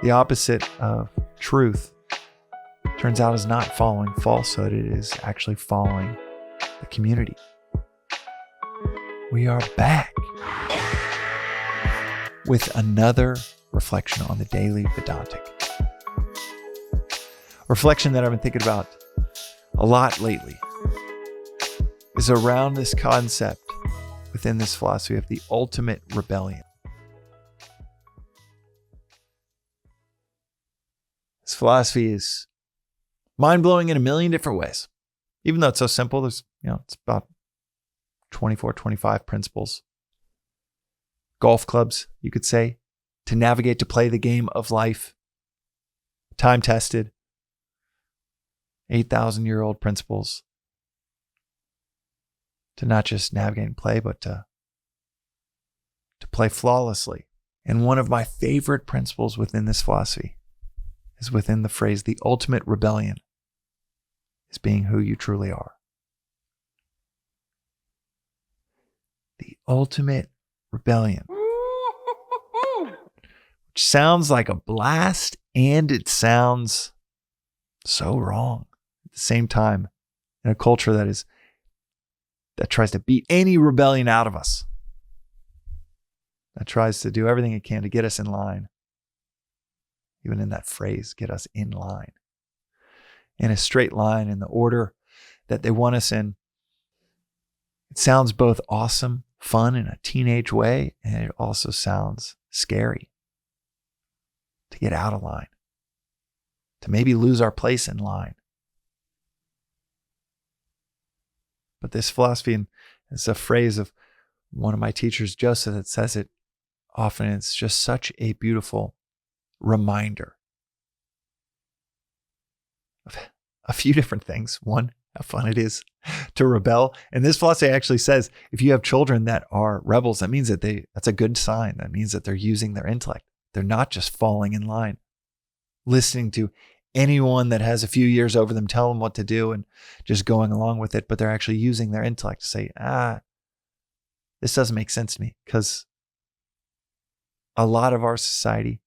The opposite of truth turns out is not following falsehood. It is actually following the community. We are back with another reflection on the daily Vedantic. Reflection that I've been thinking about a lot lately is around this concept within this philosophy of the ultimate rebellion. This philosophy is mind-blowing in a million different ways. Even though it's so simple, there's, it's about 24, 25 principles. Golf clubs, you could say, to navigate, to play the game of life. Time-tested. 8,000-year-old principles. To not just navigate and play, but to play flawlessly. And one of my favorite principles within this philosophy is within the phrase, the ultimate rebellion is being who you truly are. The ultimate rebellion. Which sounds like a blast, and it sounds so wrong at the same time in a culture that tries to beat any rebellion out of us. That tries to do everything it can to get us in line. Even in that phrase, get us in line. In a straight line, in the order that they want us in. It sounds both awesome, fun in a teenage way, and it also sounds scary. To get out of line. To maybe lose our place in line. But this philosophy, and it's a phrase of one of my teachers, Joseph, that says it often. It's just such a beautiful reminder of a few different things. One, how fun it is to rebel. And this philosophy actually says, if you have children that are rebels, that means that's a good sign. That means that they're using their intellect. They're not just falling in line, listening to anyone that has a few years over them tell them what to do and just going along with it, but they're actually using their intellect to say, this doesn't make sense to me, because a lot of our society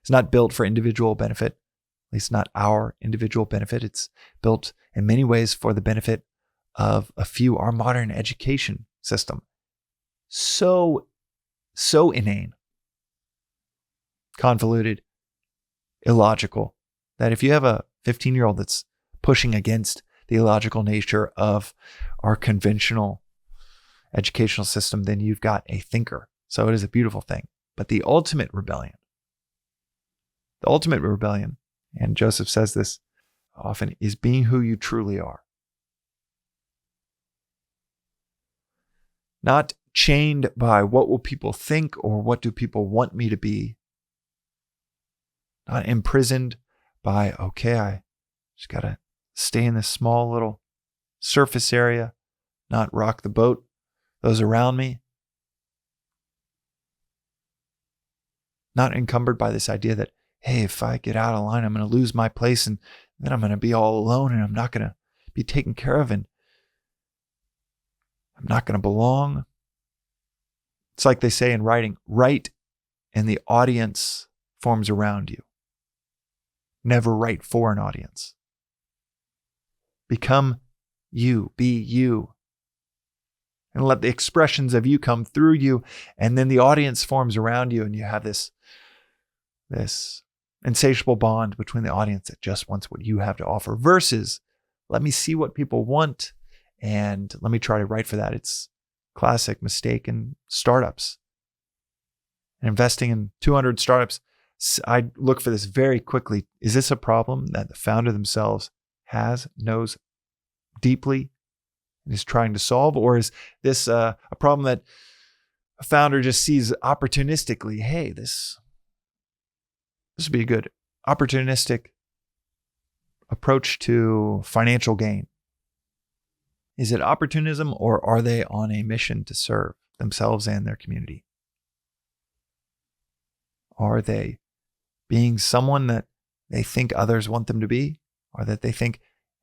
is not built for individual benefit, at least not our individual benefit. It's built in many ways for the benefit of a few. Our modern education system, so inane, convoluted, illogical, that if you have a 15-year-old that's pushing against the illogical nature of our conventional educational system, then you've got a thinker. So it is a beautiful thing. But the ultimate rebellion, and Joseph says this often, is being who you truly are. Not chained by what will people think or what do people want me to be. Not imprisoned by, I just got to stay in this small little surface area, not rock the boat, those around me. Not encumbered by this idea that, hey, if I get out of line, I'm going to lose my place and then I'm going to be all alone and I'm not going to be taken care of and I'm not going to belong. It's like they say in writing, write and the audience forms around you. Never write for an audience. Become you, be you. And let the expressions of you come through you, and then the audience forms around you, and you have this insatiable bond between the audience that just wants what you have to offer versus let me see what people want and let me try to write for that. It's classic mistake in startups. And investing in 200 startups, I look for this very quickly. Is this a problem that the founder themselves knows deeply, and is trying to solve? Or is this a problem that a founder just sees opportunistically? Hey, this would be a good opportunistic approach to financial gain. Is it opportunism, or are they on a mission to serve themselves and their community? Are they being someone that they think others want them to be, or that they think,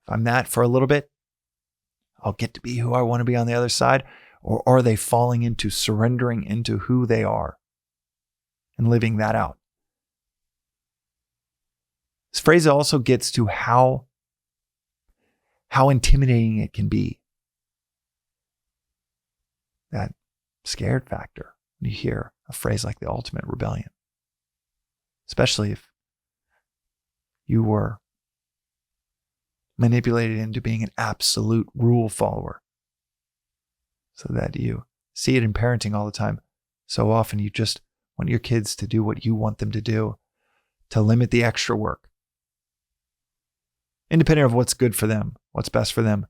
if I'm that for a little bit, I'll get to be who I want to be on the other side? Or are they falling into surrendering into who they are and living that out? This phrase also gets to how intimidating it can be. That scared factor when you hear a phrase like the ultimate rebellion. Especially if you were manipulated into being an absolute rule follower. So that you see it in parenting all the time. So often you just want your kids to do what you want them to do, to limit the extra work. Independent of what's good for them, what's best for them.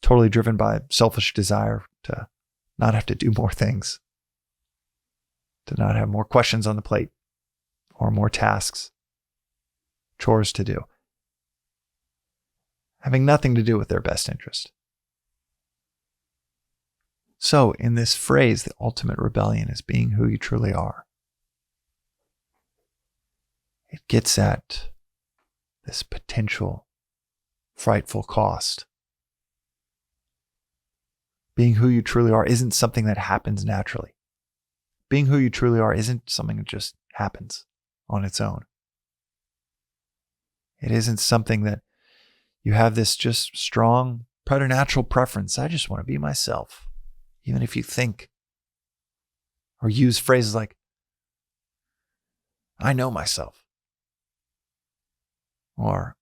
Totally driven by selfish desire to not have to do more things. To not have more questions on the plate or more tasks, chores to do. Having nothing to do with their best interest. So, in this phrase, the ultimate rebellion is being who you truly are. It gets at this potential frightful cost. Being who you truly are isn't something that happens naturally. Being who you truly are isn't something that just happens on its own. It isn't something that you have this just strong preternatural preference. I just want to be myself. Even if you think or use phrases like, I know myself. Or,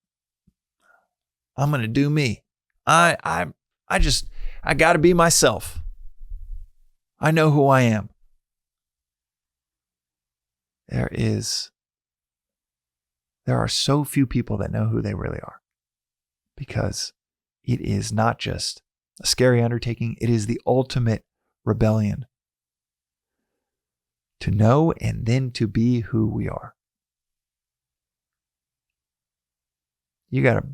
I'm going to do me. I got to be myself. I know who I am. There are so few people that know who they really are, because it is not just a scary undertaking. It is the ultimate rebellion to know and then to be who we are. You got to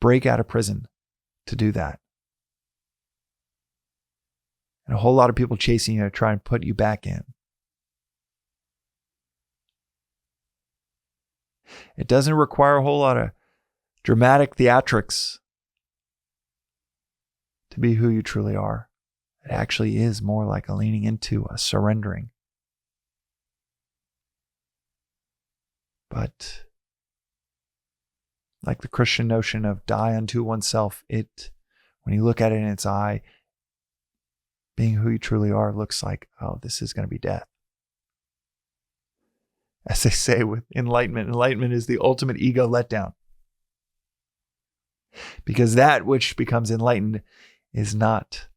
break out of prison to do that. And a whole lot of people chasing you to try and put you back in. It doesn't require a whole lot of dramatic theatrics to be who you truly are. It actually is more like a leaning into, a surrendering. But like the Christian notion of die unto oneself, when you look at it in its eye, being who you truly are looks like, oh, this is going to be death. As they say with enlightenment is the ultimate ego letdown. Because that which becomes enlightened is not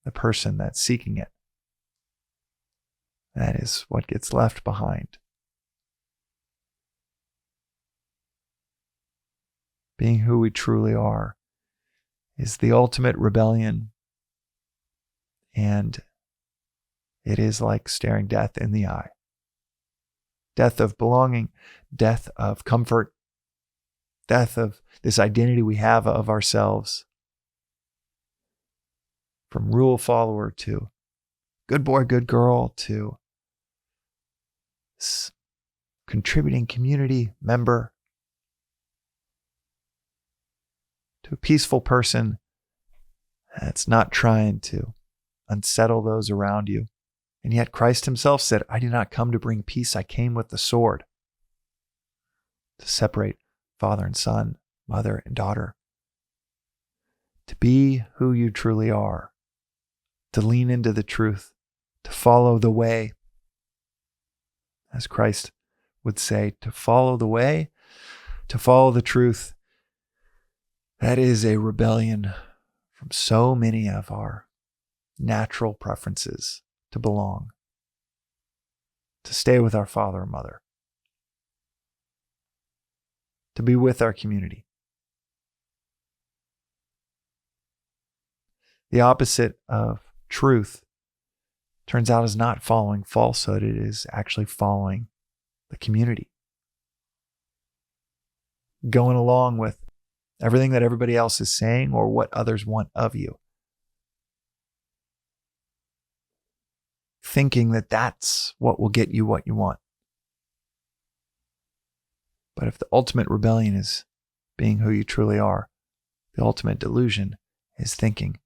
the person that's seeking it. That is what gets left behind. Being who we truly are is the ultimate rebellion. And it is like staring death in the eye. Death of belonging, death of comfort, death of this identity we have of ourselves. From rule follower to good boy, good girl to contributing community member to a peaceful person that's not trying to unsettle those around you. And yet Christ himself said, I did not come to bring peace. I came with the sword to separate father and son, mother and daughter. To be who you truly are, to lean into the truth, to follow the way. As Christ would say, to follow the way, to follow the truth. That is a rebellion from so many of our natural preferences to belong, to stay with our father and mother, to be with our community. The opposite of truth turns out is not following falsehood. It is actually following the community. Going along with everything that everybody else is saying or what others want of you. Thinking that that's what will get you what you want. But if the ultimate rebellion is being who you truly are, the ultimate delusion is thinking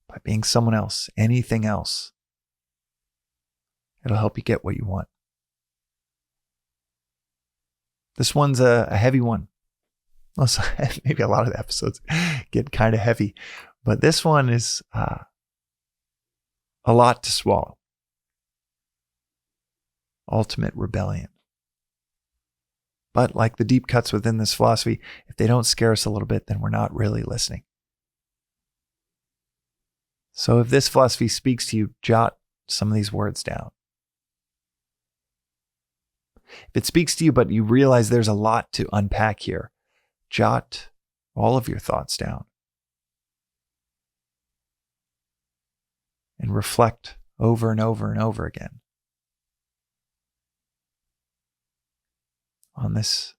by being someone else, anything else, it'll help you get what you want. This one's a heavy one. Also, maybe a lot of the episodes get kind of heavy, but this one is a lot to swallow. Ultimate rebellion. But like the deep cuts within this philosophy, if they don't scare us a little bit, then we're not really listening. So if this philosophy speaks to you, jot some of these words down. If it speaks to you, but you realize there's a lot to unpack here, jot all of your thoughts down and reflect over and over and over again on this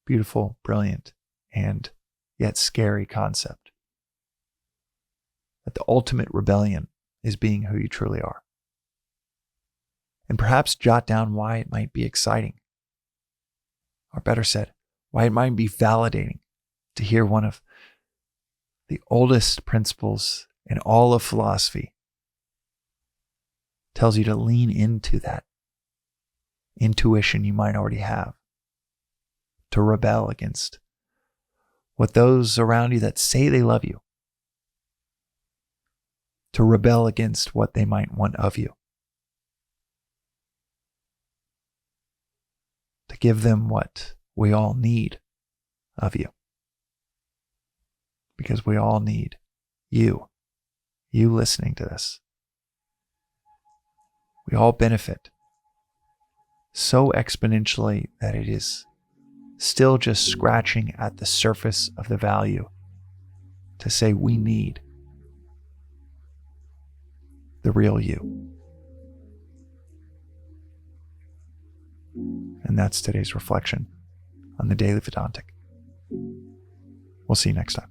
beautiful, brilliant, and yet scary concept that the ultimate rebellion is being who you truly are. And perhaps jot down why it might be exciting, or better said, why it might be validating to hear one of the oldest principles in all of philosophy tells you to lean into that intuition you might already have, to rebel against what those around you that say they love you, to rebel against what they might want of you, to give them what we all need of you. Because we all need you listening to this. We all benefit so exponentially that it is still just scratching at the surface of the value to say we need the real you. And that's today's reflection on the Daily Vedantic. We'll see you next time.